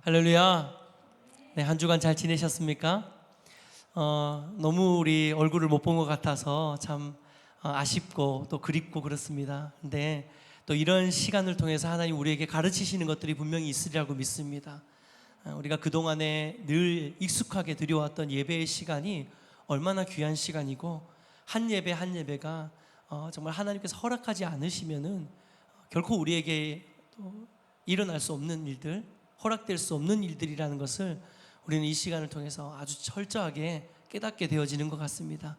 할렐루야. 네, 한 주간 잘 지내셨습니까? 너무 우리 얼굴을 못 본 것 같아서 참 아쉽고 또 그립고 그렇습니다. 근데 또 이런 시간을 통해서 하나님 우리에게 가르치시는 것들이 분명히 있으리라고 믿습니다. 우리가 그동안에 늘 익숙하게 드려왔던 예배의 시간이 얼마나 귀한 시간이고, 한 예배 한 예배가 정말 하나님께서 허락하지 않으시면은 결코 우리에게 또 일어날 수 없는 일들, 허락될 수 없는 일들이라는 것을 우리는 이 시간을 통해서 아주 철저하게 깨닫게 되어지는 것 같습니다.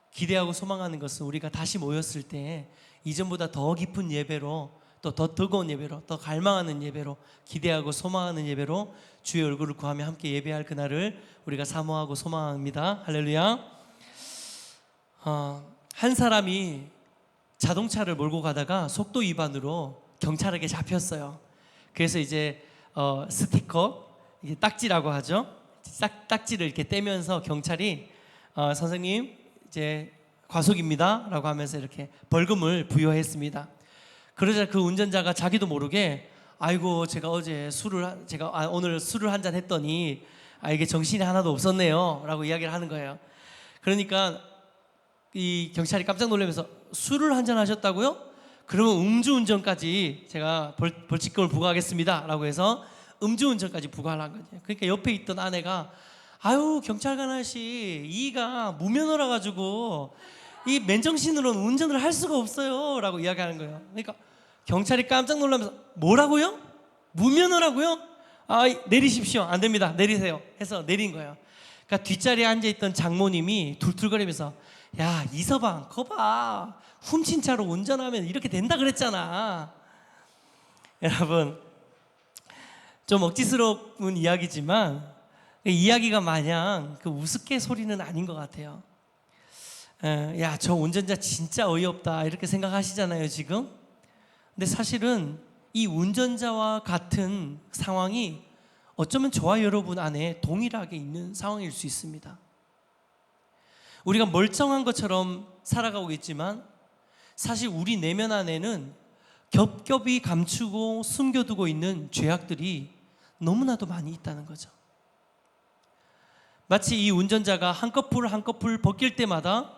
기대하고 소망하는 것은 우리가 다시 모였을 때 이전보다 더 깊은 예배로, 또 더 뜨거운 예배로, 더 갈망하는 예배로, 기대하고 소망하는 예배로 주의 얼굴을 구하며 함께 예배할 그날을 우리가 사모하고 소망합니다. 할렐루야. 한 사람이 자동차를 몰고 가다가 속도 위반으로 경찰에게 잡혔어요. 그래서 이제 스티커, 이게 딱지라고 하죠. 딱지를 이렇게 떼면서 경찰이 선생님 이제 과속입니다 라고 하면서 이렇게 벌금을 부여했습니다. 그러자 그 운전자가 자기도 모르게 아이고 제가 오늘 술을 한잔 했더니 이게 정신이 하나도 없었네요 라고 이야기를 하는 거예요. 그러니까 이 경찰이 깜짝 놀라면서 술을 한잔 하셨다고요? 그러면 음주운전까지 제가 벌칙금을 부과하겠습니다 라고 해서 음주운전까지 부과를 한 거죠. 그러니까 옆에 있던 아내가 아유 경찰관 아저씨 이가 무면허라 가지고 이 맨정신으로는 운전을 할 수가 없어요 라고 이야기하는 거예요. 그러니까 경찰이 깜짝 놀라면서 뭐라고요? 무면허라고요? 내리십시오. 안 됩니다. 내리세요 해서 내린 거예요. 그러니까 뒷자리에 앉아있던 장모님이 툴툴거리면서 야 이서방 거봐 훔친 차로 운전하면 이렇게 된다 그랬잖아. 여러분 좀 억지스러운 이야기지만 이야기가 마냥 그 우스갯소리는 아닌 것 같아요. 야 저 운전자 진짜 어이없다 이렇게 생각하시잖아요 지금. 근데 사실은 이 운전자와 같은 상황이 어쩌면 저와 여러분 안에 동일하게 있는 상황일 수 있습니다. 우리가 멀쩡한 것처럼 살아가고 있지만 사실 우리 내면 안에는 겹겹이 감추고 숨겨두고 있는 죄악들이 너무나도 많이 있다는 거죠. 마치 이 운전자가 한꺼풀 벗길 때마다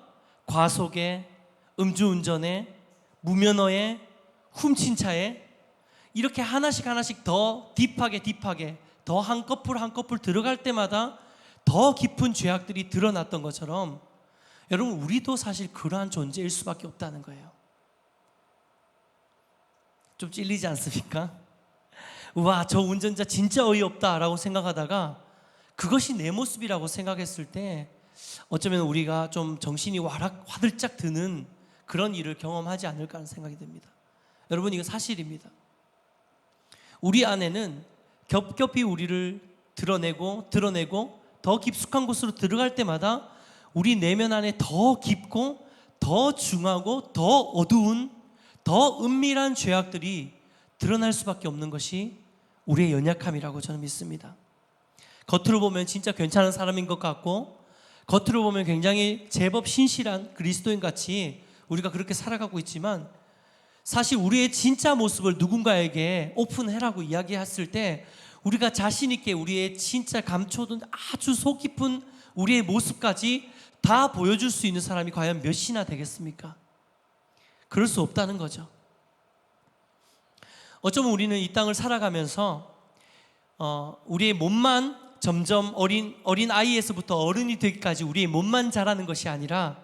과속에, 음주운전에, 무면허에, 훔친 차에 이렇게 하나씩 더 딥하게 더 한꺼풀 들어갈 때마다 더 깊은 죄악들이 드러났던 것처럼 여러분 우리도 사실 그러한 존재일 수밖에 없다는 거예요. 좀 찔리지 않습니까? 우와 저 운전자 진짜 어이없다 라고 생각하다가 그것이 내 모습이라고 생각했을 때 어쩌면 우리가 좀 정신이 화들짝 드는 그런 일을 경험하지 않을까 하는 생각이 듭니다. 여러분 이거 사실입니다. 우리 안에는 겹겹이 우리를 드러내고 더 깊숙한 곳으로 들어갈 때마다 우리 내면 안에 더 깊고 더 중하고 더 어두운 더 은밀한 죄악들이 드러날 수밖에 없는 것이 우리의 연약함이라고 저는 믿습니다. 겉으로 보면 진짜 괜찮은 사람인 것 같고 겉으로 보면 굉장히 제법 신실한 그리스도인 같이 우리가 그렇게 살아가고 있지만 사실 우리의 진짜 모습을 누군가에게 오픈해라고 이야기했을 때 우리가 자신 있게 우리의 진짜 감춰둔 아주 속 깊은 우리의 모습까지 다 보여줄 수 있는 사람이 과연 몇이나 되겠습니까? 그럴 수 없다는 거죠. 어쩌면 우리는 이 땅을 살아가면서 우리의 몸만 점점 어린 아이에서부터 어른이 되기까지 우리의 몸만 자라는 것이 아니라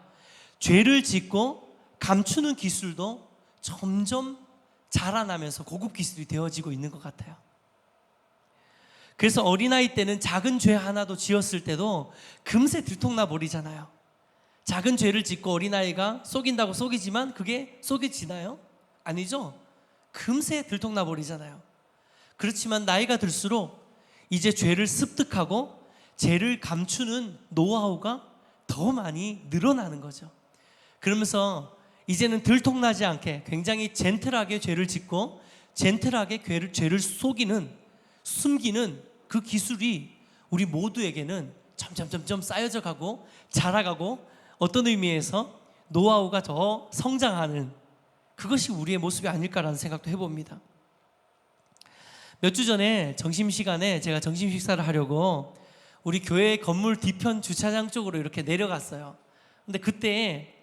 죄를 짓고 감추는 기술도 점점 자라나면서 고급 기술이 되어지고 있는 것 같아요. 그래서 어린아이 때는 작은 죄 하나도 지었을 때도 금세 들통나 버리잖아요. 작은 죄를 짓고 어린아이가 속인다고 속이지만 그게 속여지나요? 아니죠. 금세 들통나 버리잖아요. 그렇지만 나이가 들수록 이제 죄를 습득하고 죄를 감추는 노하우가 더 많이 늘어나는 거죠. 그러면서 이제는 들통나지 않게 굉장히 젠틀하게 죄를 짓고 젠틀하게 죄를 숨기는 그 기술이 우리 모두에게는 점점 쌓여져 가고 자라가고 어떤 의미에서 노하우가 더 성장하는 그것이 우리의 모습이 아닐까라는 생각도 해봅니다. 몇 주 전에 점심시간에 제가 점심 식사를 하려고 우리 교회 건물 뒤편 주차장 쪽으로 이렇게 내려갔어요. 근데 그때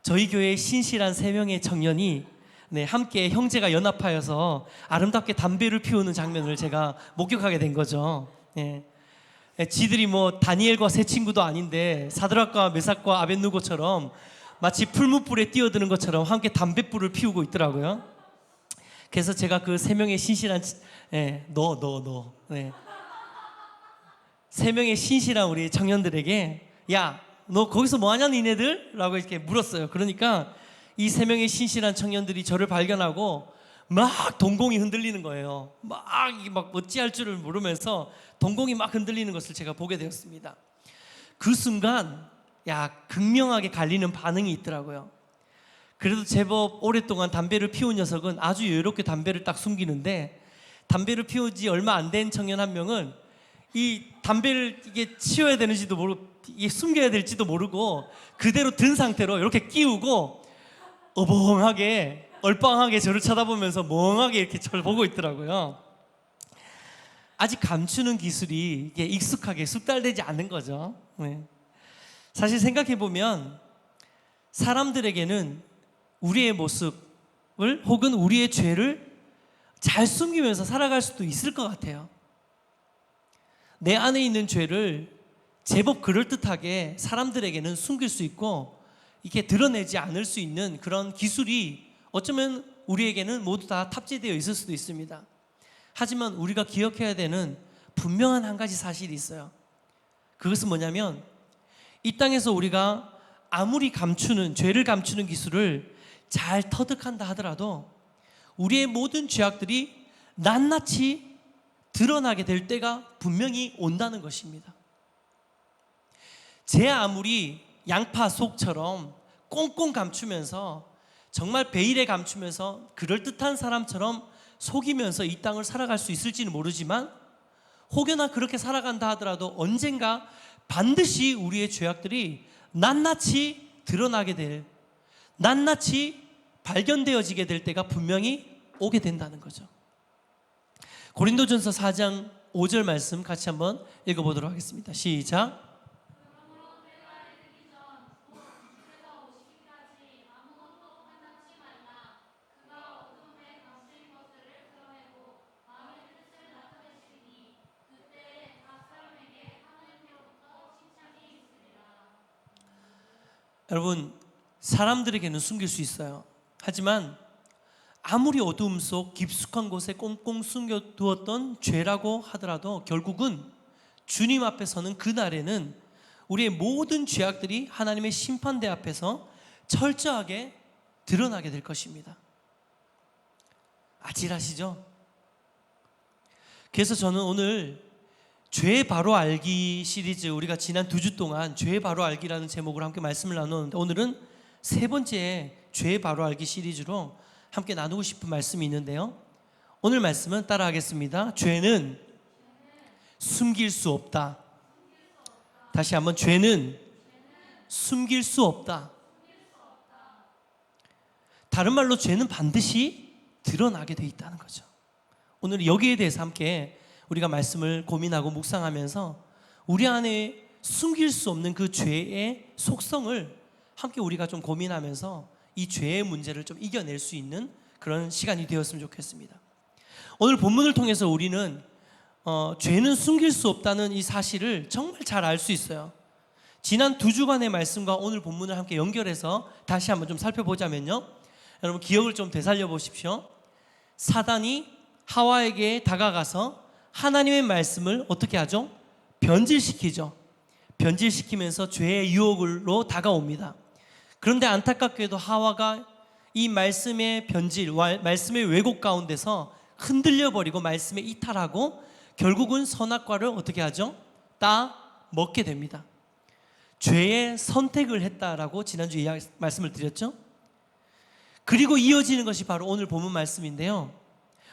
저희 교회의 신실한 3명의 청년이 함께 형제가 연합하여서 아름답게 담배를 피우는 장면을 제가 목격하게 된 거죠. 지들이 뭐 다니엘과 세 친구도 아닌데 사드락과 메삭과 아벳누고처럼 마치 풀무불에 뛰어드는 것처럼 함께 담뱃불을 피우고 있더라고요. 그래서 제가 그 3명의 신실한 세 명의 신실한 우리 청년들에게 야, 너 거기서 뭐하냐 니네들? 라고 이렇게 물었어요. 그러니까 이 3명의 신실한 청년들이 저를 발견하고 막 동공이 흔들리는 거예요. 막 어찌할 줄을 모르면서 동공이 막 흔들리는 것을 제가 보게 되었습니다. 그 순간 극명하게 갈리는 반응이 있더라고요. 그래도 제법 오랫동안 담배를 피운 녀석은 아주 여유롭게 담배를 딱 숨기는데, 담배를 피우지 얼마 안 된 청년 한 명은 이 담배를 이게 치워야 되는지도 모르고 이게 숨겨야 될지도 모르고 그대로 든 상태로 이렇게 끼우고 어벙하게 얼빵하게 저를 쳐다보면서 멍하게 이렇게 저를 보고 있더라고요. 아직 감추는 기술이 이게 익숙하게 숙달되지 않는 거죠. 사실 생각해 보면 사람들에게는 우리의 모습을 혹은 우리의 죄를 잘 숨기면서 살아갈 수도 있을 것 같아요. 내 안에 있는 죄를 제법 그럴듯하게 사람들에게는 숨길 수 있고 이렇게 드러내지 않을 수 있는 그런 기술이 어쩌면 우리에게는 모두 다 탑재되어 있을 수도 있습니다. 하지만 우리가 기억해야 되는 분명한 한 가지 사실이 있어요. 그것은 뭐냐면 이 땅에서 우리가 아무리 죄를 감추는 기술을 잘 터득한다 하더라도 우리의 모든 죄악들이 낱낱이 드러나게 될 때가 분명히 온다는 것입니다. 제 아무리 양파 속처럼 꽁꽁 감추면서 정말 베일에 감추면서 그럴듯한 사람처럼 속이면서 이 땅을 살아갈 수 있을지는 모르지만 혹여나 그렇게 살아간다 하더라도 언젠가 반드시 우리의 죄악들이 낱낱이 드러나게 될, 낱낱이 발견되어지게 될 때가 분명히 오게 된다는 거죠. 고린도전서 4장 5절 말씀 같이 한번 읽어보도록 하겠습니다. 시작. 여러분, 사람들에게는 숨길 수 있어요. 하지만 아무리 어두움 속 깊숙한 곳에 꽁꽁 숨겨두었던 죄라고 하더라도 결국은 주님 앞에 서는 그날에는 우리의 모든 죄악들이 하나님의 심판대 앞에서 철저하게 드러나게 될 것입니다. 아찔하시죠? 그래서 저는 오늘 죄 바로 알기 시리즈, 우리가 지난 2주 동안 죄 바로 알기라는 제목으로 함께 말씀을 나누는데 오늘은 3번째 죄 바로 알기 시리즈로 함께 나누고 싶은 말씀이 있는데요. 오늘 말씀은 따라하겠습니다. 죄는 숨길 수 없다. 다시 한번, 죄는 숨길 수 없다. 다른 말로 죄는 반드시 드러나게 돼 있다는 거죠. 오늘 여기에 대해서 함께 우리가 말씀을 고민하고 묵상하면서 우리 안에 숨길 수 없는 그 죄의 속성을 함께 우리가 좀 고민하면서 이 죄의 문제를 좀 이겨낼 수 있는 그런 시간이 되었으면 좋겠습니다. 오늘 본문을 통해서 우리는 죄는 숨길 수 없다는 이 사실을 정말 잘 알 수 있어요. 지난 2주간의 말씀과 오늘 본문을 함께 연결해서 다시 한번 좀 살펴보자면요, 여러분 기억을 좀 되살려 보십시오. 사단이 하와에게 다가가서 하나님의 말씀을 어떻게 하죠? 변질시키죠. 변질시키면서 죄의 유혹으로 다가옵니다. 그런데 안타깝게도 하와가 이 말씀의 변질, 말씀의 왜곡 가운데서 흔들려버리고 말씀에 이탈하고 결국은 선악과를 어떻게 하죠? 따 먹게 됩니다. 죄의 선택을 했다라고 지난주에 말씀을 드렸죠. 그리고 이어지는 것이 바로 오늘 본문 말씀인데요.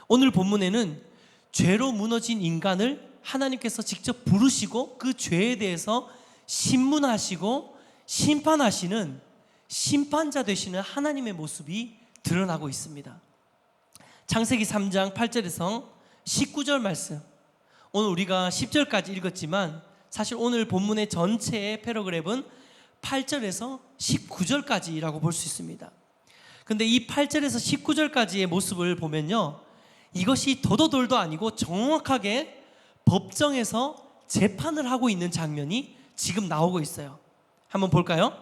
오늘 본문에는 죄로 무너진 인간을 하나님께서 직접 부르시고 그 죄에 대해서 신문하시고 심판하시는 심판자 되시는 하나님의 모습이 드러나고 있습니다. 창세기 3장 8절에서 19절 말씀, 오늘 우리가 10절까지 읽었지만 사실 오늘 본문의 전체의 패러그랩은 8절에서 19절까지라고 볼 수 있습니다. 근데 이 8절에서 19절까지의 모습을 보면요, 이것이 도도돌도 아니고 정확하게 법정에서 재판을 하고 있는 장면이 지금 나오고 있어요. 한번 볼까요?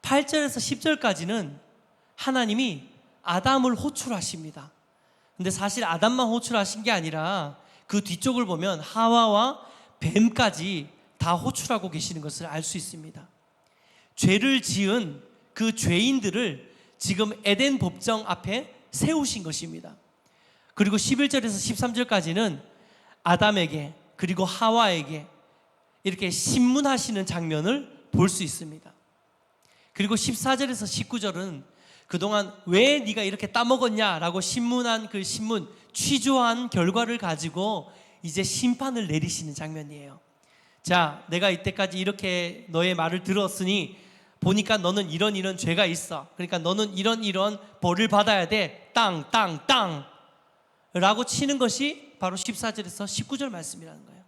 8절에서 10절까지는 하나님이 아담을 호출하십니다. 근데 사실 아담만 호출하신 게 아니라 그 뒤쪽을 보면 하와와 뱀까지 다 호출하고 계시는 것을 알 수 있습니다. 죄를 지은 그 죄인들을 지금 에덴 법정 앞에 세우신 것입니다. 그리고 11절에서 13절까지는 아담에게 그리고 하와에게 이렇게 신문하시는 장면을 볼 수 있습니다. 그리고 14절에서 19절은 그동안 왜 네가 이렇게 따먹었냐라고 신문한 그 신문, 취조한 결과를 가지고 이제 심판을 내리시는 장면이에요. 자, 내가 이때까지 이렇게 너의 말을 들었으니 보니까 너는 이런 죄가 있어. 그러니까 너는 이런 벌을 받아야 돼. 땅 라고 치는 것이 바로 14절에서 19절 말씀이라는 거예요.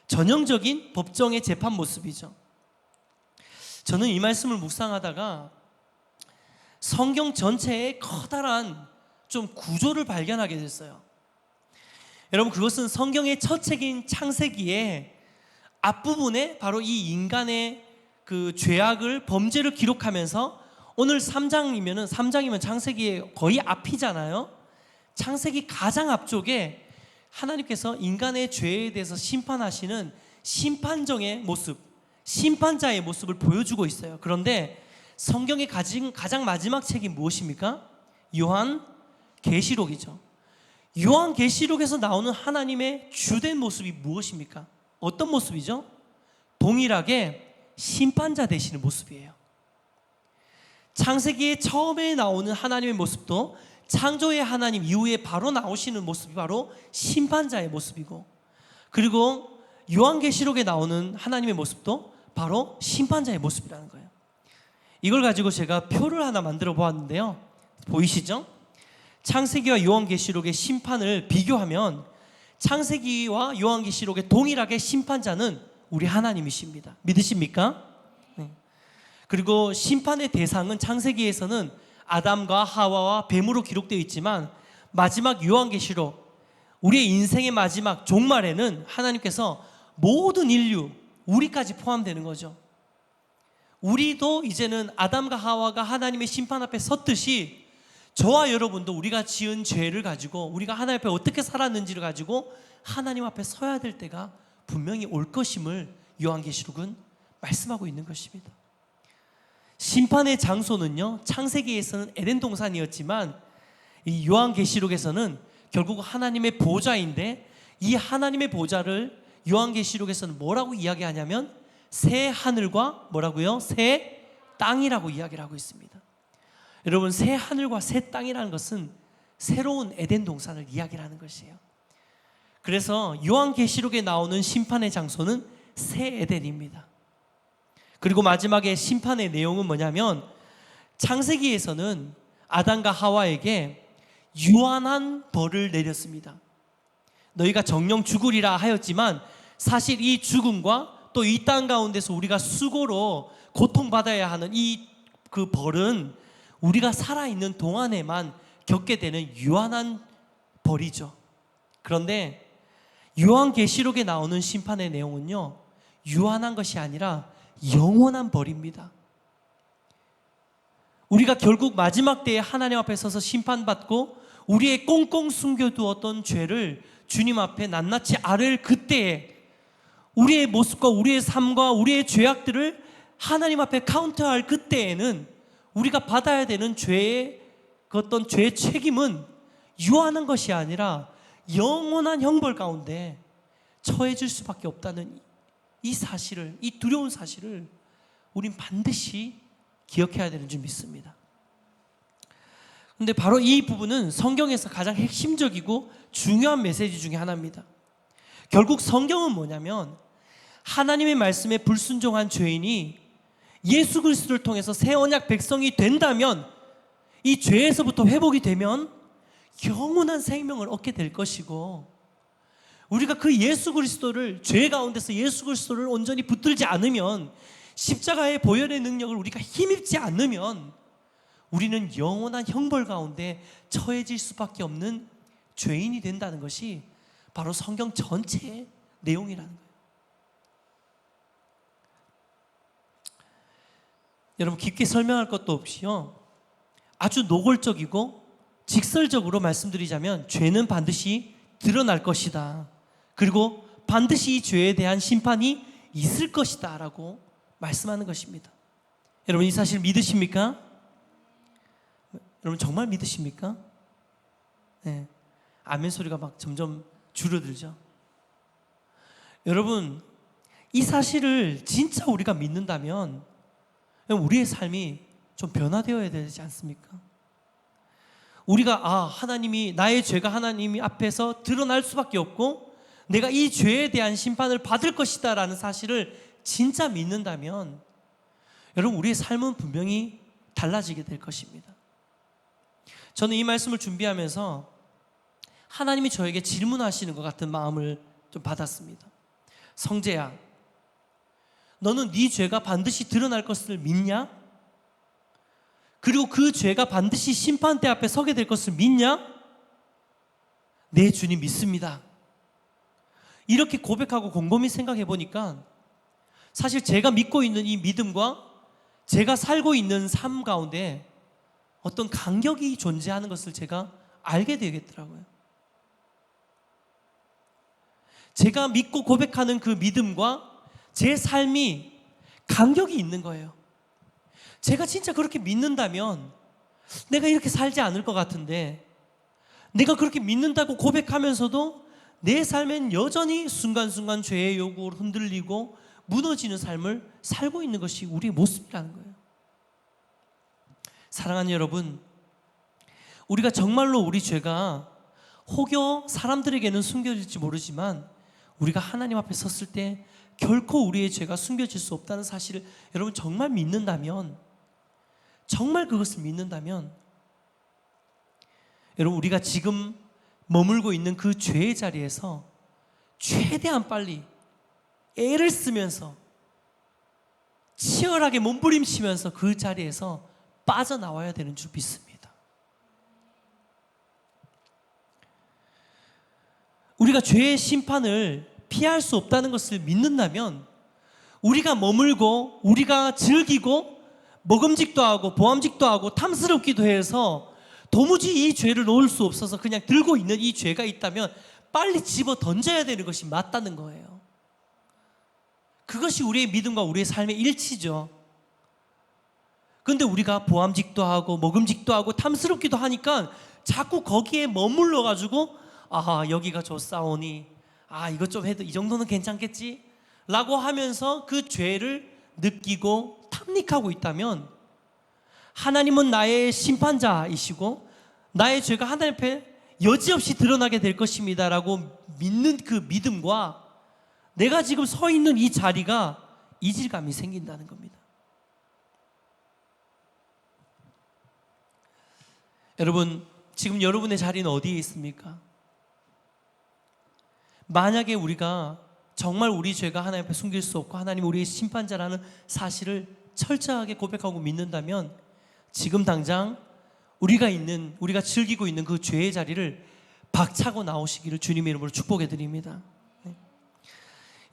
전형적인 법정의 재판 모습이죠. 저는 이 말씀을 묵상하다가 성경 전체에 커다란 좀 구조를 발견하게 됐어요. 여러분, 그것은 성경의 첫 책인 창세기에 앞부분에 바로 이 인간의 그 죄악을, 범죄를 기록하면서 오늘 3장이면 창세기의 거의 앞이잖아요. 창세기 가장 앞쪽에 하나님께서 인간의 죄에 대해서 심판하시는 심판정의 모습, 심판자의 모습을 보여주고 있어요. 그런데 성경의 가장 마지막 책이 무엇입니까? 요한계시록이죠. 요한계시록에서 나오는 하나님의 주된 모습이 무엇입니까? 어떤 모습이죠? 동일하게 심판자 되시는 모습이에요. 창세기에 처음에 나오는 하나님의 모습도 창조의 하나님 이후에 바로 나오시는 모습이 바로 심판자의 모습이고, 그리고 요한계시록에 나오는 하나님의 모습도 바로 심판자의 모습이라는 거예요. 이걸 가지고 제가 표를 하나 만들어 보았는데요. 보이시죠? 창세기와 요한계시록의 심판을 비교하면 창세기와 요한계시록의 동일하게 심판자는 우리 하나님이십니다. 믿으십니까? 네. 그리고 심판의 대상은 창세기에서는 아담과 하와와 뱀으로 기록되어 있지만 마지막 요한계시록, 우리의 인생의 마지막 종말에는 하나님께서 모든 인류, 우리까지 포함되는 거죠. 우리도 이제는 아담과 하와가 하나님의 심판 앞에 섰듯이 저와 여러분도 우리가 지은 죄를 가지고 우리가 하나님 앞에 어떻게 살았는지를 가지고 하나님 앞에 서야 될 때가 분명히 올 것임을 요한계시록은 말씀하고 있는 것입니다. 심판의 장소는요, 창세기에서는 에덴 동산이었지만 이 요한계시록에서는 결국 하나님의 보좌인데, 이 하나님의 보좌를 요한계시록에서는 뭐라고 이야기하냐면 새 하늘과 뭐라고요? 새 땅이라고 이야기를 하고 있습니다. 여러분, 새 하늘과 새 땅이라는 것은 새로운 에덴 동산을 이야기를 하는 것이에요. 그래서 요한계시록에 나오는 심판의 장소는 새 에덴입니다. 그리고 마지막에 심판의 내용은 뭐냐면 창세기에서는 아담과 하와에게 유한한 벌을 내렸습니다. 너희가 정령 죽으리라 하였지만 사실 이 죽음과 또 이 땅 가운데서 우리가 수고로 고통받아야 하는 그 벌은 우리가 살아있는 동안에만 겪게 되는 유한한 벌이죠. 그런데 요한계시록에 나오는 심판의 내용은요, 유한한 것이 아니라 영원한 벌입니다. 우리가 결국 마지막 때에 하나님 앞에 서서 심판받고 우리의 꽁꽁 숨겨두었던 죄를 주님 앞에 낱낱이 아뢰을 그때에 우리의 모습과 우리의 삶과 우리의 죄악들을 하나님 앞에 카운트할 그때에는 우리가 받아야 되는 죄의 그 어떤 죄의 책임은 유한한 것이 아니라 영원한 형벌 가운데 처해질 수밖에 없다는 이 사실을, 이 두려운 사실을 우린 반드시 기억해야 되는 줄 믿습니다. 그런데 바로 이 부분은 성경에서 가장 핵심적이고 중요한 메시지 중에 하나입니다. 결국 성경은 뭐냐면 하나님의 말씀에 불순종한 죄인이 예수 그리스도를 통해서 새 언약 백성이 된다면, 이 죄에서부터 회복이 되면 영원한 생명을 얻게 될 것이고, 우리가 그 예수 그리스도를, 죄 가운데서 예수 그리스도를 온전히 붙들지 않으면, 십자가의 보혈의 능력을 우리가 힘입지 않으면 우리는 영원한 형벌 가운데 처해질 수밖에 없는 죄인이 된다는 것이 바로 성경 전체의 내용이라는 거예요. 여러분, 깊게 설명할 것도 없이요, 아주 노골적이고 직설적으로 말씀드리자면 죄는 반드시 드러날 것이다. 그리고 반드시 이 죄에 대한 심판이 있을 것이다 라고 말씀하는 것입니다. 여러분, 이 사실 믿으십니까? 여러분, 정말 믿으십니까? 네. 아멘 소리가 막 점점 줄어들죠. 여러분, 이 사실을 진짜 우리가 믿는다면 우리의 삶이 좀 변화되어야 되지 않습니까? 우리가 하나님이, 나의 죄가 하나님 앞에서 드러날 수밖에 없고 내가 이 죄에 대한 심판을 받을 것이다 라는 사실을 진짜 믿는다면 여러분, 우리의 삶은 분명히 달라지게 될 것입니다. 저는 이 말씀을 준비하면서 하나님이 저에게 질문하시는 것 같은 마음을 좀 받았습니다. 성재야, 너는 네 죄가 반드시 드러날 것을 믿냐? 그리고 그 죄가 반드시 심판대 앞에 서게 될 것을 믿냐? 네, 주님 믿습니다. 이렇게 고백하고 곰곰이 생각해 보니까 사실 제가 믿고 있는 이 믿음과 제가 살고 있는 삶 가운데 어떤 간격이 존재하는 것을 제가 알게 되겠더라고요. 제가 믿고 고백하는 그 믿음과 제 삶이 간격이 있는 거예요. 제가 진짜 그렇게 믿는다면 내가 이렇게 살지 않을 것 같은데, 내가 그렇게 믿는다고 고백하면서도 내 삶엔 여전히 순간순간 죄의 요구로 흔들리고 무너지는 삶을 살고 있는 것이 우리의 모습이라는 거예요. 사랑하는 여러분, 우리가 정말로 우리 죄가 혹여 사람들에게는 숨겨질지 모르지만 우리가 하나님 앞에 섰을 때 결코 우리의 죄가 숨겨질 수 없다는 사실을 여러분 정말 믿는다면, 정말 그것을 믿는다면, 여러분, 우리가 지금 머물고 있는 그 죄의 자리에서 최대한 빨리 애를 쓰면서 치열하게 몸부림치면서 그 자리에서 빠져나와야 되는 줄 믿습니다. 우리가 죄의 심판을 피할 수 없다는 것을 믿는다면 우리가 머물고 우리가 즐기고 먹음직도 하고 보암직도 하고 탐스럽기도 해서 도무지 이 죄를 놓을 수 없어서 그냥 들고 있는 이 죄가 있다면 빨리 집어 던져야 되는 것이 맞다는 거예요. 그것이 우리의 믿음과 우리의 삶의 일치죠. 그런데 우리가 보암직도 하고 먹음직도 하고 탐스럽기도 하니까 자꾸 거기에 머물러 가지고 여기가 좋사오니 이것 좀 해도 이 정도는 괜찮겠지? 라고 하면서 그 죄를 느끼고 탐닉하고 있다면 하나님은 나의 심판자이시고 나의 죄가 하나님 앞에 여지없이 드러나게 될 것입니다 라고 믿는 그 믿음과 내가 지금 서 있는 이 자리가 이질감이 생긴다는 겁니다. 여러분, 지금 여러분의 자리는 어디에 있습니까? 만약에 우리가 정말 우리 죄가 하나님 앞에 숨길 수 없고 하나님 우리의 심판자라는 사실을 철저하게 고백하고 믿는다면 지금 당장 우리가 즐기고 있는 그 죄의 자리를 박차고 나오시기를 주님의 이름으로 축복해 드립니다.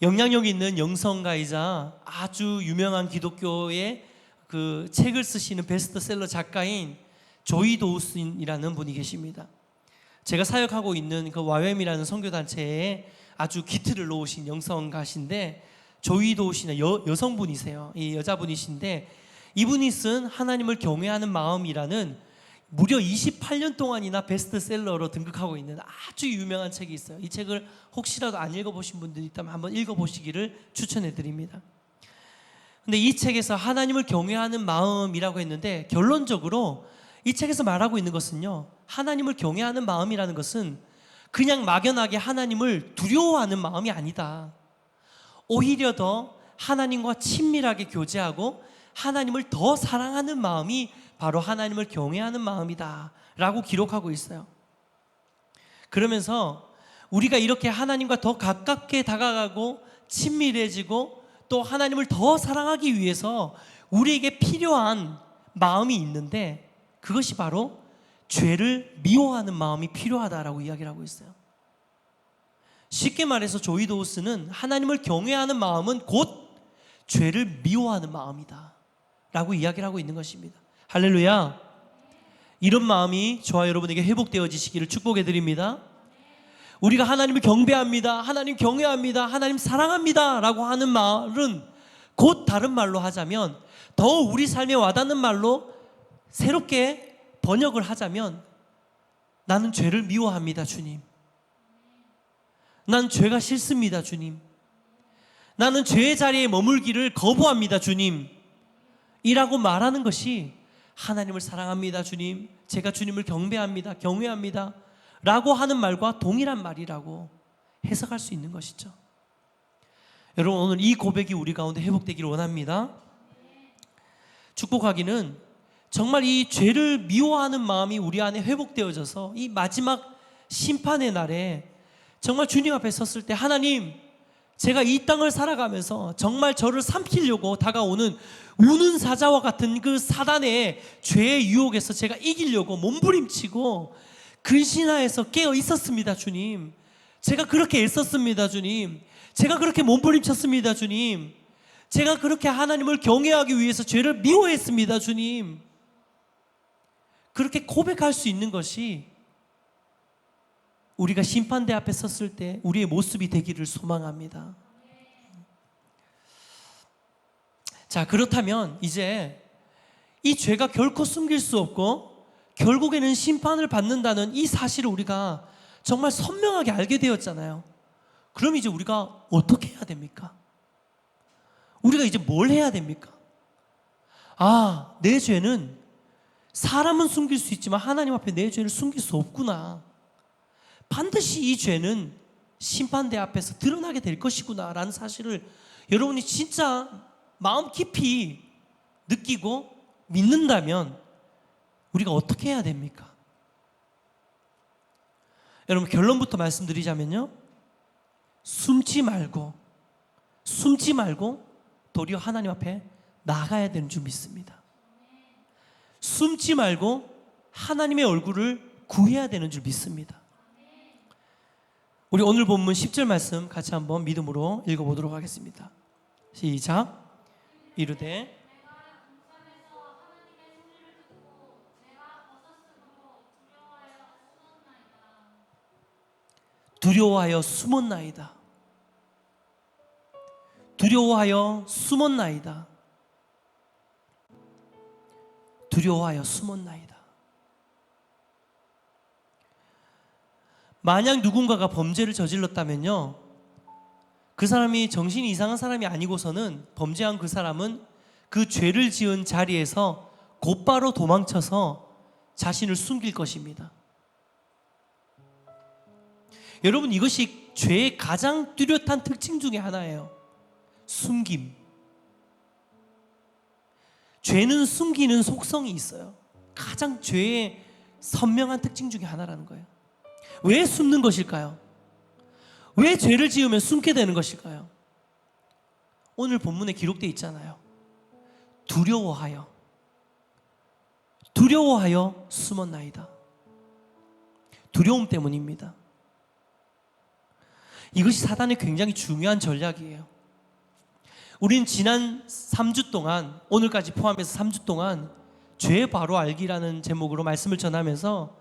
영향력 있는 영성가이자 아주 유명한 기독교의 그 책을 쓰시는 베스트셀러 작가인 조이 도우슨이라는 분이 계십니다. 제가 사역하고 있는 그 YWAM이라는 선교단체에 아주 기틀을 놓으신 영성가신데, 조이 도우슨이 여성분이세요. 이 여자분이신데 이분이 쓴 하나님을 경외하는 마음이라는 무려 28년 동안이나 베스트셀러로 등극하고 있는 아주 유명한 책이 있어요. 이 책을 혹시라도 안 읽어보신 분들이 있다면 한번 읽어보시기를 추천해 드립니다. 근데 이 책에서 하나님을 경외하는 마음이라고 했는데 결론적으로 이 책에서 말하고 있는 것은요, 하나님을 경외하는 마음이라는 것은 그냥 막연하게 하나님을 두려워하는 마음이 아니다. 오히려 더 하나님과 친밀하게 교제하고 하나님을 더 사랑하는 마음이 바로 하나님을 경외하는 마음이다 라고 기록하고 있어요. 그러면서 우리가 이렇게 하나님과 더 가깝게 다가가고 친밀해지고 또 하나님을 더 사랑하기 위해서 우리에게 필요한 마음이 있는데, 그것이 바로 죄를 미워하는 마음이 필요하다라고 이야기를 하고 있어요. 쉽게 말해서 조이 도우스는 하나님을 경외하는 마음은 곧 죄를 미워하는 마음이다 라고 이야기를 하고 있는 것입니다. 할렐루야. 이런 마음이 저와 여러분에게 회복되어지시기를 축복해 드립니다. 우리가 하나님을 경배합니다, 하나님 경외합니다, 하나님 사랑합니다 라고 하는 말은 곧 다른 말로 하자면, 더 우리 삶에 와닿는 말로 새롭게 번역을 하자면, 나는 죄를 미워합니다 주님, 난 죄가 싫습니다 주님, 나는 죄의 자리에 머물기를 거부합니다 주님 이라고 말하는 것이 하나님을 사랑합니다 주님, 제가 주님을 경배합니다, 경외합니다 라고 하는 말과 동일한 말이라고 해석할 수 있는 것이죠. 여러분, 오늘 이 고백이 우리 가운데 회복되기를 원합니다. 축복하기는 정말 이 죄를 미워하는 마음이 우리 안에 회복되어져서 이 마지막 심판의 날에 정말 주님 앞에 섰을 때, 하나님, 제가 이 땅을 살아가면서 정말 저를 삼키려고 다가오는 우는 사자와 같은 그 사단의 죄의 유혹에서 제가 이기려고 몸부림치고 근신하여서 깨어 있었습니다 주님, 제가 그렇게 애썼습니다 주님, 제가 그렇게 몸부림쳤습니다 주님, 제가 그렇게 하나님을 경외하기 위해서 죄를 미워했습니다 주님, 그렇게 고백할 수 있는 것이 우리가 심판대 앞에 섰을 때 우리의 모습이 되기를 소망합니다. 자, 그렇다면 이제 이 죄가 결코 숨길 수 없고 결국에는 심판을 받는다는 이 사실을 우리가 정말 선명하게 알게 되었잖아요. 그럼 이제 우리가 어떻게 해야 됩니까? 우리가 이제 뭘 해야 됩니까? 아, 내 죄는 사람은 숨길 수 있지만 하나님 앞에 내 죄를 숨길 수 없구나, 반드시 이 죄는 심판대 앞에서 드러나게 될 것이구나 라는 사실을 여러분이 진짜 마음 깊이 느끼고 믿는다면 우리가 어떻게 해야 됩니까? 여러분, 결론부터 말씀드리자면요, 숨지 말고 도리어 하나님 앞에 나가야 되는 줄 믿습니다. 숨지 말고 하나님의 얼굴을 구해야 되는 줄 믿습니다. 우리 오늘 본문 10절 말씀 같이 한번 믿음으로 읽어보도록 하겠습니다. 시작. 이르되 두려워하여 숨었나이다. 두려워하여 숨었나이다. 두려워하여 숨었나이다. 만약 누군가가 범죄를 저질렀다면요, 그 사람이 정신이 이상한 사람이 아니고서는 범죄한 그 사람은 그 죄를 지은 자리에서 곧바로 도망쳐서 자신을 숨길 것입니다. 여러분, 이것이 죄의 가장 뚜렷한 특징 중에 하나예요. 숨김. 죄는 숨기는 속성이 있어요. 가장 죄의 선명한 특징 중에 하나라는 거예요. 왜 숨는 것일까요? 왜 죄를 지으면 숨게 되는 것일까요? 오늘 본문에 기록되어 있잖아요. 두려워하여 숨었나이다. 두려움 때문입니다. 이것이 사단의 굉장히 중요한 전략이에요. 우린 지난 3주 동안, 오늘까지 포함해서 3주 동안 죄 바로 알기라는 제목으로 말씀을 전하면서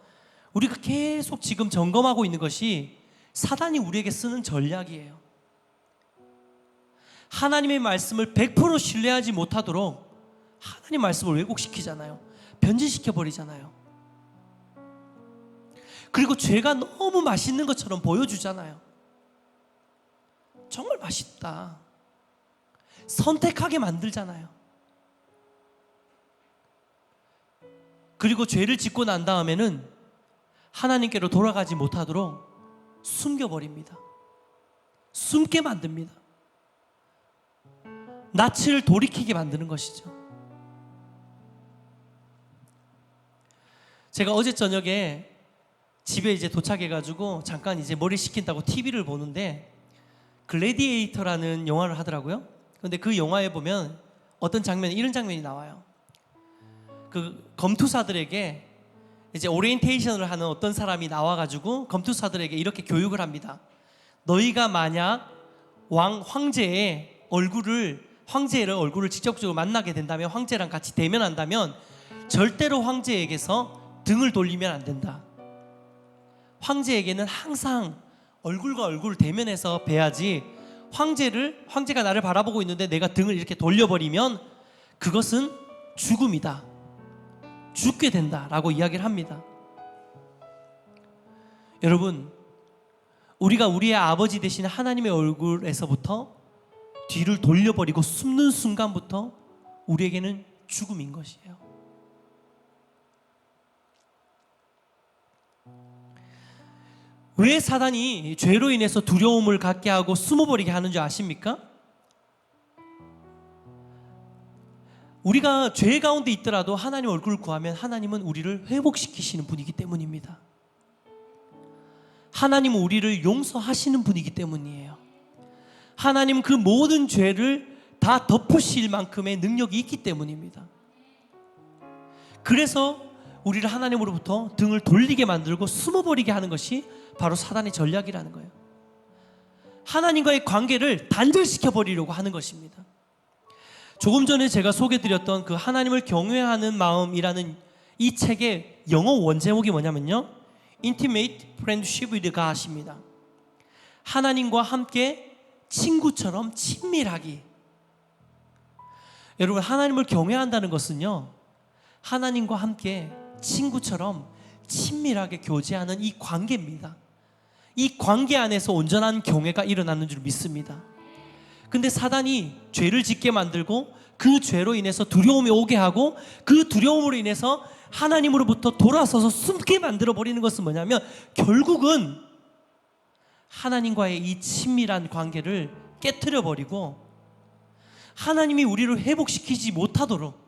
우리가 계속 지금 점검하고 있는 것이 사단이 우리에게 쓰는 전략이에요. 하나님의 말씀을 100% 신뢰하지 못하도록 하나님의 말씀을 왜곡시키잖아요. 변질시켜버리잖아요. 그리고 죄가 너무 맛있는 것처럼 보여주잖아요. 정말 맛있다. 선택하게 만들잖아요. 그리고 죄를 짓고 난 다음에는 하나님께로 돌아가지 못하도록 숨겨버립니다. 숨게 만듭니다. 낯을 돌이키게 만드는 것이죠. 제가 어제 저녁에 집에 이제 도착해가지고 잠깐 이제 머리 식힌다고 TV를 보는데 글래디에이터라는 영화를 하더라고요. 근데 그 영화에 보면 어떤 장면, 이런 장면이 나와요. 그 검투사들에게 이제 오리엔테이션을 하는 어떤 사람이 나와가지고 검투사들에게 이렇게 교육을 합니다. 너희가 만약 황제의 얼굴을 직접적으로 만나게 된다면, 황제랑 같이 대면한다면 절대로 황제에게서 등을 돌리면 안 된다. 황제에게는 항상 얼굴과 얼굴을 대면해서 뵈야지, 황제가 나를 바라보고 있는데 내가 등을 이렇게 돌려버리면 그것은 죽음이다, 죽게 된다라고 이야기를 합니다. 여러분, 우리가 우리의 아버지 되신 하나님의 얼굴에서부터 뒤를 돌려버리고 숨는 순간부터 우리에게는 죽음인 것이에요. 왜 사단이 죄로 인해서 두려움을 갖게 하고 숨어버리게 하는 줄 아십니까? 우리가 죄 가운데 있더라도 하나님 얼굴을 구하면 하나님은 우리를 회복시키시는 분이기 때문입니다. 하나님은 우리를 용서하시는 분이기 때문이에요. 하나님은 그 모든 죄를 다 덮으실 만큼의 능력이 있기 때문입니다. 그래서 우리를 하나님으로부터 등을 돌리게 만들고 숨어버리게 하는 것이 바로 사단의 전략이라는 거예요. 하나님과의 관계를 단절시켜 버리려고 하는 것입니다. 조금 전에 제가 소개드렸던 그 하나님을 경외하는 마음이라는 이 책의 영어 원제목이 뭐냐면요, Intimate Friendship with God입니다. 하나님과 함께 친구처럼 친밀하기. 여러분, 하나님을 경외한다는 것은요, 하나님과 함께 친구처럼 친밀하게 교제하는 이 관계입니다. 이 관계 안에서 온전한 경외가 일어나는 줄 믿습니다. 근데 사단이 죄를 짓게 만들고 그 죄로 인해서 두려움이 오게 하고 그 두려움으로 인해서 하나님으로부터 돌아서서 숨게 만들어 버리는 것은 뭐냐면, 결국은 하나님과의 이 친밀한 관계를 깨트려 버리고 하나님이 우리를 회복시키지 못하도록,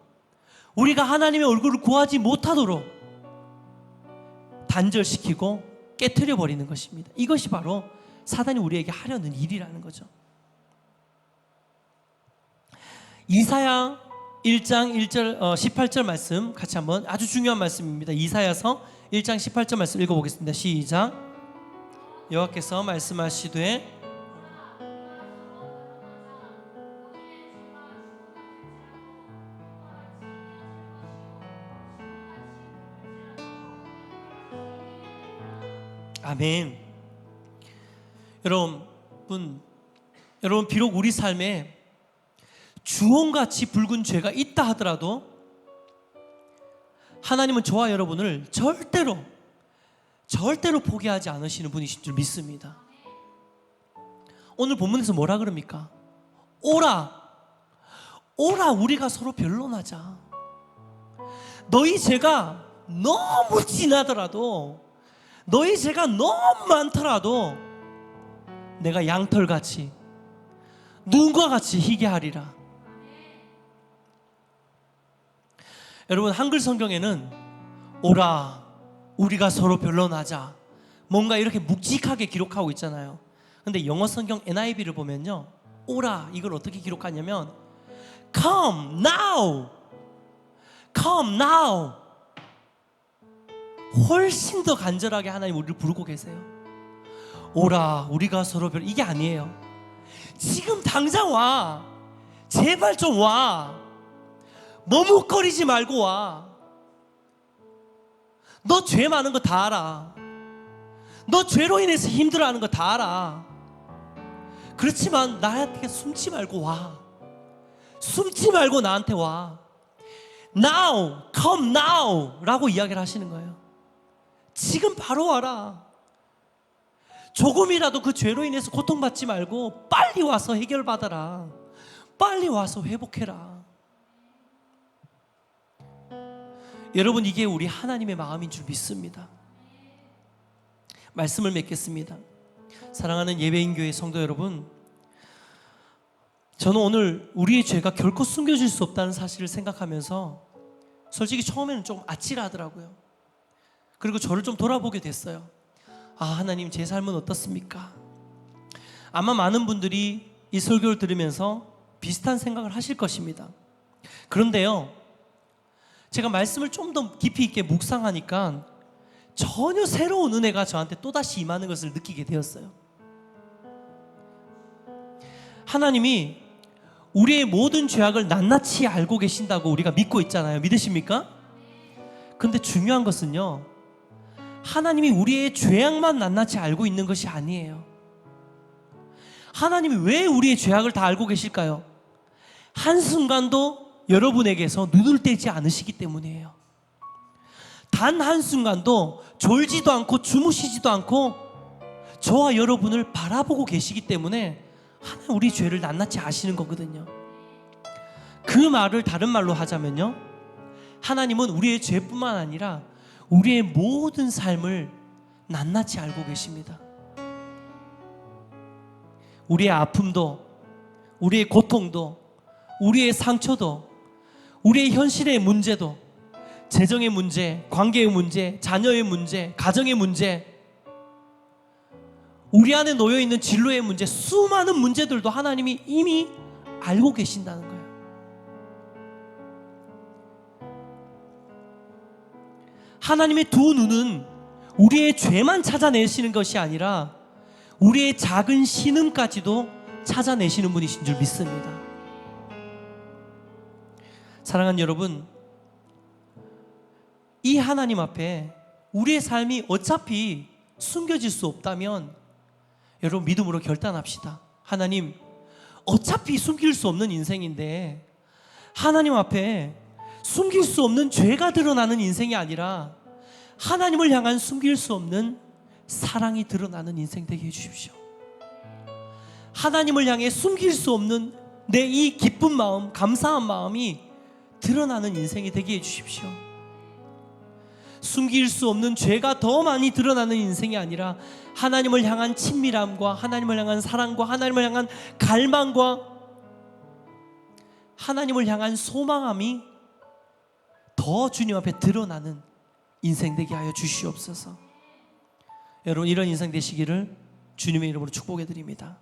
우리가 하나님의 얼굴을 구하지 못하도록 단절시키고 깨트려 버리는 것입니다. 이것이 바로 사단이 우리에게 하려는 일이라는 거죠. 이사야 1장 1절 18절 말씀 같이 한번, 아주 중요한 말씀입니다. 이사야서 1장 18절 말씀 읽어보겠습니다. 시작. 여호와께서 말씀하시되 아멘. 여러분 비록 우리 삶에 주홍같이 붉은 죄가 있다 하더라도 하나님은 저와 여러분을 절대로 포기하지 않으시는 분이신 줄 믿습니다. 오늘 본문에서 뭐라 그럽니까? 오라 우리가 서로 변론하자. 너희 죄가 너무 진하더라도, 너희 죄가 너무 많더라도 내가 양털같이 눈과 같이 희게 하리라. 여러분, 한글 성경에는 오라 우리가 서로 변론하자, 뭔가 이렇게 묵직하게 기록하고 있잖아요. 근데 영어 성경 NIV를 보면요, 오라 이걸 어떻게 기록하냐면 Come now, come now. 훨씬 더 간절하게 하나님 우리를 부르고 계세요. 오라 우리가 서로 이게 아니에요. 지금 당장 와, 제발 좀 와, 머뭇거리지 말고 와. 너 죄 많은 거 다 알아. 너 죄로 인해서 힘들어하는 거 다 알아. 그렇지만 나한테 숨지 말고 와. 숨지 말고 나한테 와. Now, come now 라고 이야기를 하시는 거예요. 지금 바로 와라. 조금이라도 그 죄로 인해서 고통받지 말고 빨리 와서 해결받아라. 빨리 와서 회복해라. 여러분, 이게 우리 하나님의 마음인 줄 믿습니다. 말씀을 맺겠습니다. 사랑하는 예배인교회 성도 여러분, 저는 오늘 우리의 죄가 결코 숨겨질 수 없다는 사실을 생각하면서 솔직히 처음에는 좀 아찔하더라고요. 그리고 저를 좀 돌아보게 됐어요. 아, 하나님, 제 삶은 어떻습니까? 아마 많은 분들이 이 설교를 들으면서 비슷한 생각을 하실 것입니다. 그런데요, 제가 말씀을 좀 더 깊이 있게 묵상하니까 전혀 새로운 은혜가 저한테 또다시 임하는 것을 느끼게 되었어요. 하나님이 우리의 모든 죄악을 낱낱이 알고 계신다고 우리가 믿고 있잖아요. 믿으십니까? 근데 중요한 것은요, 하나님이 우리의 죄악만 낱낱이 알고 있는 것이 아니에요. 하나님이 왜 우리의 죄악을 다 알고 계실까요? 한순간도 여러분에게서 눈을 떼지 않으시기 때문이에요. 단 한순간도 졸지도 않고 주무시지도 않고 저와 여러분을 바라보고 계시기 때문에 하나님 우리 죄를 낱낱이 아시는 거거든요. 그 말을 다른 말로 하자면요, 하나님은 우리의 죄뿐만 아니라 우리의 모든 삶을 낱낱이 알고 계십니다. 우리의 아픔도, 우리의 고통도, 우리의 상처도, 우리의 현실의 문제도, 재정의 문제, 관계의 문제, 자녀의 문제, 가정의 문제, 우리 안에 놓여있는 진로의 문제, 수많은 문제들도 하나님이 이미 알고 계신다는 거예요. 하나님의 두 눈은 우리의 죄만 찾아내시는 것이 아니라 우리의 작은 신음까지도 찾아내시는 분이신 줄 믿습니다. 사랑하는 여러분, 이 하나님 앞에 우리의 삶이 어차피 숨겨질 수 없다면 여러분 믿음으로 결단합시다. 하나님, 어차피 숨길 수 없는 인생인데 하나님 앞에 숨길 수 없는 죄가 드러나는 인생이 아니라 하나님을 향한 숨길 수 없는 사랑이 드러나는 인생 되게 해주십시오. 하나님을 향해 숨길 수 없는 내 이 기쁜 마음, 감사한 마음이 드러나는 인생이 되게 해주십시오. 숨길 수 없는 죄가 더 많이 드러나는 인생이 아니라 하나님을 향한 친밀함과 하나님을 향한 사랑과 하나님을 향한 갈망과 하나님을 향한 소망함이 더 주님 앞에 드러나는 인생 되게 하여 주시옵소서. 여러분, 이런 인생 되시기를 주님의 이름으로 축복해 드립니다.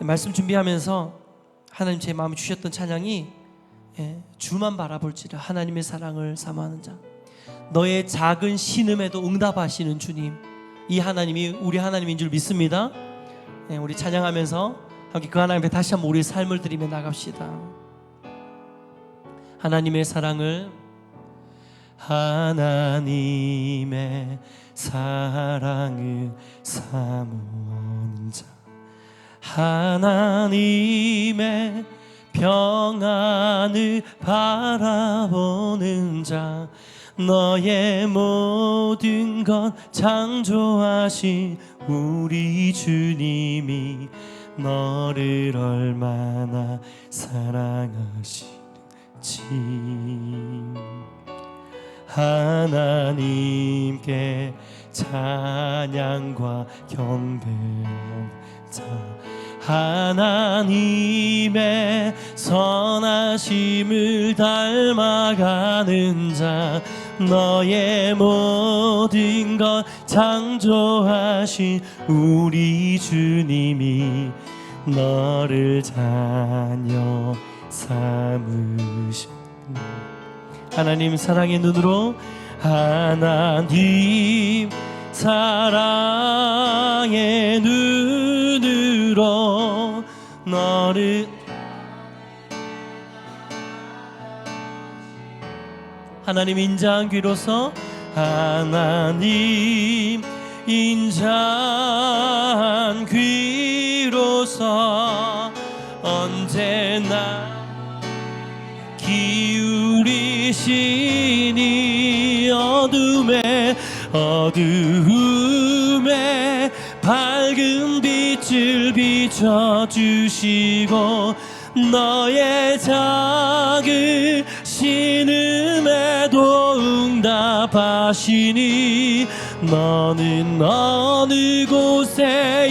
말씀 준비하면서 하나님 제 마음에 주셨던 찬양이 주만 바라볼지라 하나님의 사랑을 사모하는 자, 너의 작은 신음에도 응답하시는 주님, 이 하나님이 우리 하나님인 줄 믿습니다. 우리 찬양하면서 함께 그 하나님 앞에 다시 한번 우리의 삶을 드리며 나갑시다. 하나님의 사랑을, 하나님의 사랑을 사모하는 자, 하나님의 평안을 바라보는 자, 너의 모든 것 창조하신 우리 주님이 너를 얼마나 사랑하시는지, 하나님께 찬양과 경배하는 자, 하나님의 선하심을 닮아가는 자, 너의 모든 것 창조하신 우리 주님이 너를 자녀 삼으신 하나님 사랑의 눈으로, 하나님 사랑의 눈으로 너를, 하나님 인자한 귀로서, 하나님 인자한 귀로서 언제나 기울이시니 어두움에 밝은 빛을 비춰주시고, 너의 작은 신음에도 응답하시니, 너는 어느 곳에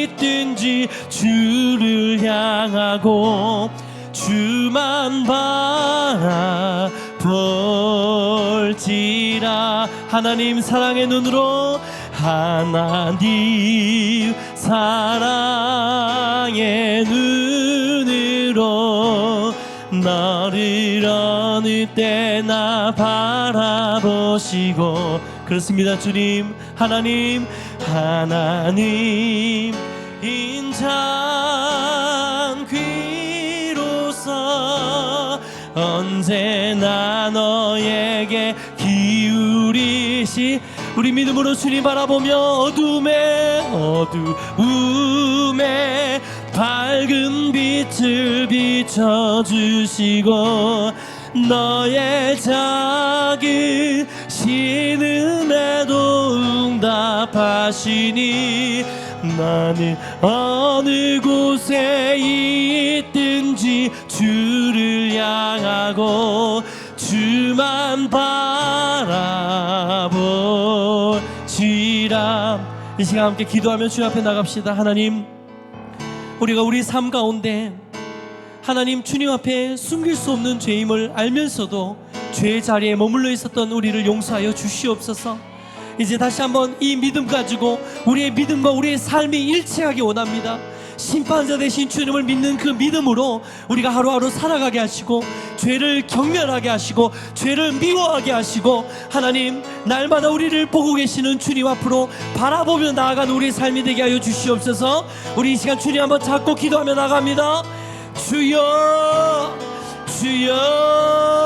있든지 주를 향하고 주만 바라볼 볼지라. 하나님 사랑의 눈으로, 하나님 사랑의 눈으로 너를 어느 때나 바라보시고. 그렇습니다 주님. 하나님 인자한 귀로서 언제나 너에게 기울이시. 우리 믿음으로 주님 바라보며 어두움에 밝은 빛을 비춰주시고 너의 작은 신음에도 응답하시니 나는 어느 곳에 있든지 주를 향하고 주만 바라보지라. 이 시간 함께 기도하며 주 앞에 나갑시다. 하나님, 우리가 우리 삶 가운데 하나님 주님 앞에 숨길 수 없는 죄임을 알면서도 죄의 자리에 머물러 있었던 우리를 용서하여 주시옵소서. 이제 다시 한번 이 믿음 가지고 우리의 믿음과 우리의 삶이 일치하기 원합니다. 심판자 되신 주님을 믿는 그 믿음으로 우리가 하루하루 살아가게 하시고 죄를 경멸하게 하시고 죄를 미워하게 하시고 하나님 날마다 우리를 보고 계시는 주님 앞으로 바라보며 나아가는 우리의 삶이 되게 하여 주시옵소서. 우리 이 시간 주님 한번 잡고 기도하며 나갑니다. 주여 주여